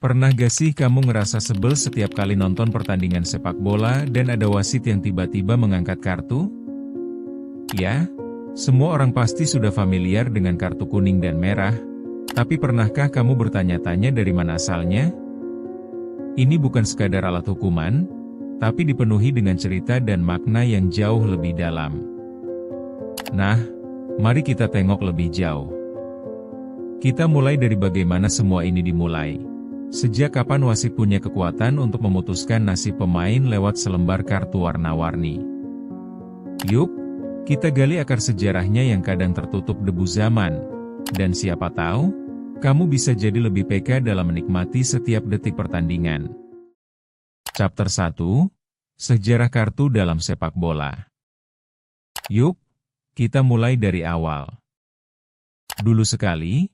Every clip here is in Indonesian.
Pernah gak sih kamu ngerasa sebel setiap kali nonton pertandingan sepak bola dan ada wasit yang tiba-tiba mengangkat kartu? Ya, semua orang pasti sudah familiar dengan kartu kuning dan merah, tapi pernahkah kamu bertanya-tanya dari mana asalnya? Ini bukan sekadar alat hukuman, tapi dipenuhi dengan cerita dan makna yang jauh lebih dalam. Nah, mari kita tengok lebih jauh. Kita mulai dari bagaimana semua ini dimulai. Sejak kapan wasit punya kekuatan untuk memutuskan nasib pemain lewat selembar kartu warna-warni? Yuk, kita gali akar sejarahnya yang kadang tertutup debu zaman. Dan siapa tahu, kamu bisa jadi lebih peka dalam menikmati setiap detik pertandingan. Chapter 1, Sejarah Kartu dalam Sepak Bola. Yuk, kita mulai dari awal. Dulu sekali,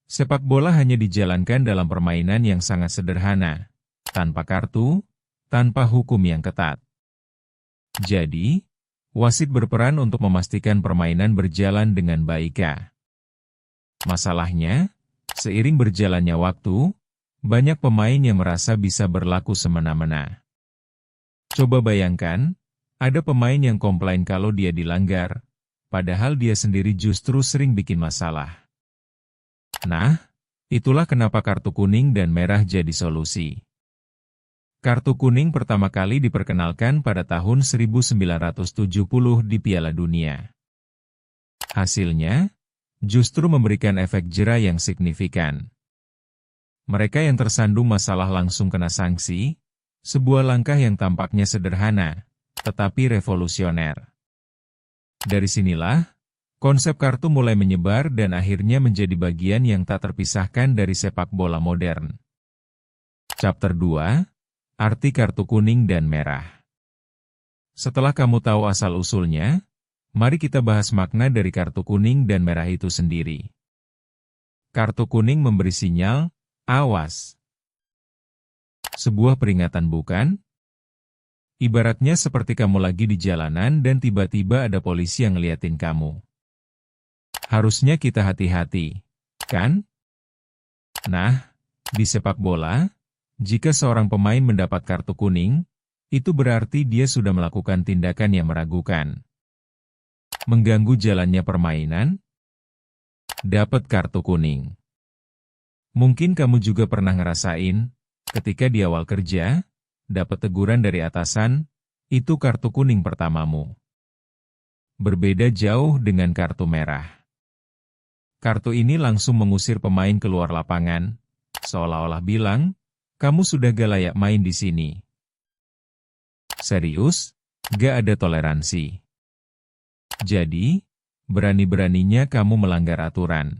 sepak bola hanya dijalankan dalam permainan yang sangat sederhana, tanpa kartu, tanpa hukum yang ketat. Jadi, wasit berperan untuk memastikan permainan berjalan dengan baik. Masalahnya, seiring berjalannya waktu, banyak pemain yang merasa bisa berlaku semena-mena. Coba bayangkan, ada pemain yang komplain kalau dia dilanggar, padahal dia sendiri justru sering bikin masalah. Nah, itulah kenapa kartu kuning dan merah jadi solusi. Kartu kuning pertama kali diperkenalkan pada tahun 1970 di Piala Dunia. Hasilnya, justru memberikan efek jera yang signifikan. Mereka yang tersandung masalah langsung kena sanksi, sebuah langkah yang tampaknya sederhana, tetapi revolusioner. Dari sinilah, konsep kartu mulai menyebar dan akhirnya menjadi bagian yang tak terpisahkan dari sepak bola modern. Chapter 2, Arti Kartu Kuning dan Merah. Setelah kamu tahu asal-usulnya, mari kita bahas makna dari kartu kuning dan merah itu sendiri. Kartu kuning memberi sinyal, awas. Sebuah peringatan bukan? Ibaratnya seperti kamu lagi di jalanan dan tiba-tiba ada polisi yang ngeliatin kamu. Harusnya kita hati-hati, kan? Nah, di sepak bola, jika seorang pemain mendapat kartu kuning, itu berarti dia sudah melakukan tindakan yang meragukan. Mengganggu jalannya permainan? Dapat kartu kuning. Mungkin kamu juga pernah ngerasain, ketika di awal kerja, dapat teguran dari atasan, itu kartu kuning pertamamu. Berbeda jauh dengan kartu merah. Kartu ini langsung mengusir pemain keluar lapangan, seolah-olah bilang, kamu sudah gak layak main di sini. Serius, gak ada toleransi. Jadi, berani-beraninya kamu melanggar aturan.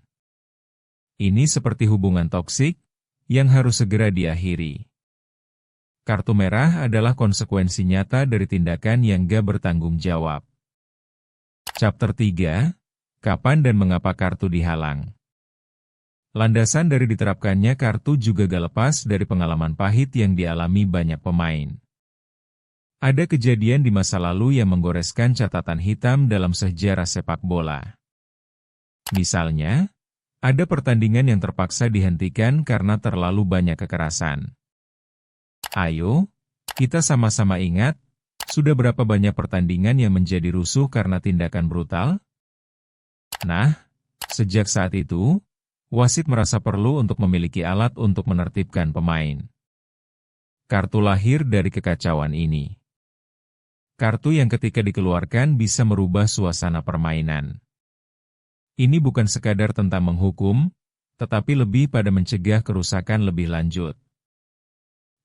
Ini seperti hubungan toksik, yang harus segera diakhiri. Kartu merah adalah konsekuensi nyata dari tindakan yang gak bertanggung jawab. Chapter 3, Kapan dan mengapa kartu dihalang? Landasan dari diterapkannya kartu juga gak lepas dari pengalaman pahit yang dialami banyak pemain. Ada kejadian di masa lalu yang menggoreskan catatan hitam dalam sejarah sepak bola. Misalnya, ada pertandingan yang terpaksa dihentikan karena terlalu banyak kekerasan. Ayo, kita sama-sama ingat, sudah berapa banyak pertandingan yang menjadi rusuh karena tindakan brutal? Nah, sejak saat itu, wasit merasa perlu untuk memiliki alat untuk menertibkan pemain. Kartu lahir dari kekacauan ini. Kartu yang ketika dikeluarkan bisa merubah suasana permainan. Ini bukan sekadar tentang menghukum, tetapi lebih pada mencegah kerusakan lebih lanjut.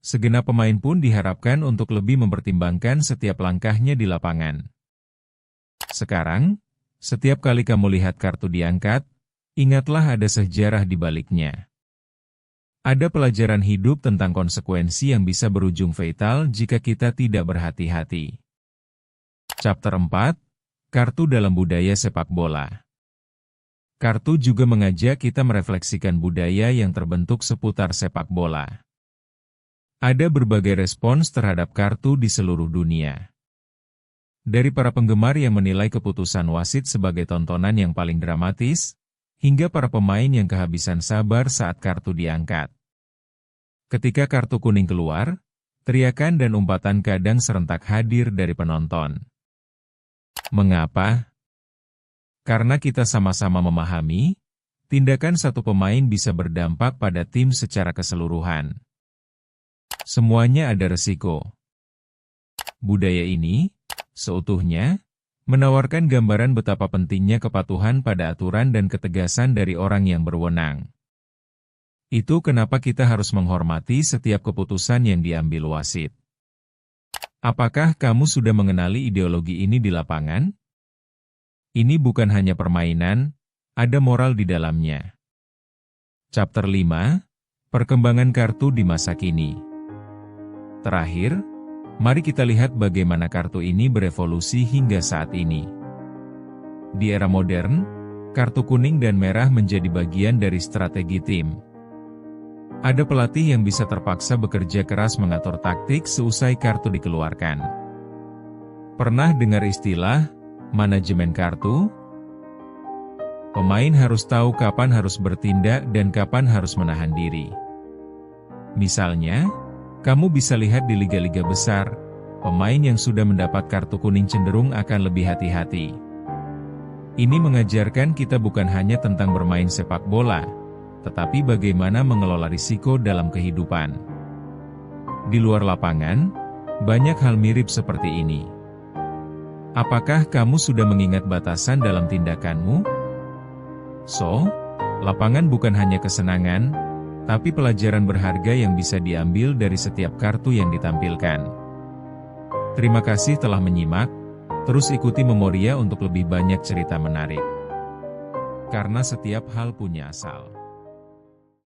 Segenap pemain pun diharapkan untuk lebih mempertimbangkan setiap langkahnya di lapangan. Sekarang, setiap kali kamu lihat kartu diangkat, ingatlah ada sejarah di baliknya. Ada pelajaran hidup tentang konsekuensi yang bisa berujung fatal jika kita tidak berhati-hati. Chapter 4, Kartu dalam Budaya Sepak Bola. Kartu juga mengajak kita merefleksikan budaya yang terbentuk seputar sepak bola. Ada berbagai respons terhadap kartu di seluruh dunia. Dari para penggemar yang menilai keputusan wasit sebagai tontonan yang paling dramatis, hingga para pemain yang kehabisan sabar saat kartu diangkat. Ketika kartu kuning keluar, teriakan dan umpatan kadang serentak hadir dari penonton. Mengapa? Karena kita sama-sama memahami, tindakan satu pemain bisa berdampak pada tim secara keseluruhan. Semuanya ada resiko. Budaya ini, seutuhnya, menawarkan gambaran betapa pentingnya kepatuhan pada aturan dan ketegasan dari orang yang berwenang. Itu kenapa kita harus menghormati setiap keputusan yang diambil wasit. Apakah kamu sudah mengenali ideologi ini di lapangan? Ini bukan hanya permainan, ada moral di dalamnya. Chapter 5, Perkembangan Kartu di Masa Kini. Terakhir, mari kita lihat bagaimana kartu ini berevolusi hingga saat ini. Di era modern, kartu kuning dan merah menjadi bagian dari strategi tim. Ada pelatih yang bisa terpaksa bekerja keras mengatur taktik seusai kartu dikeluarkan. Pernah dengar istilah manajemen kartu? Pemain harus tahu kapan harus bertindak dan kapan harus menahan diri. Misalnya, kamu bisa lihat di liga-liga besar, pemain yang sudah mendapat kartu kuning cenderung akan lebih hati-hati. Ini mengajarkan kita bukan hanya tentang bermain sepak bola, tetapi bagaimana mengelola risiko dalam kehidupan. Di luar lapangan, banyak hal mirip seperti ini. Apakah kamu sudah mengingat batasan dalam tindakanmu? Lapangan bukan hanya kesenangan, tapi pelajaran berharga yang bisa diambil dari setiap kartu yang ditampilkan. Terima kasih telah menyimak, terus ikuti Memoria untuk lebih banyak cerita menarik. Karena setiap hal punya asal.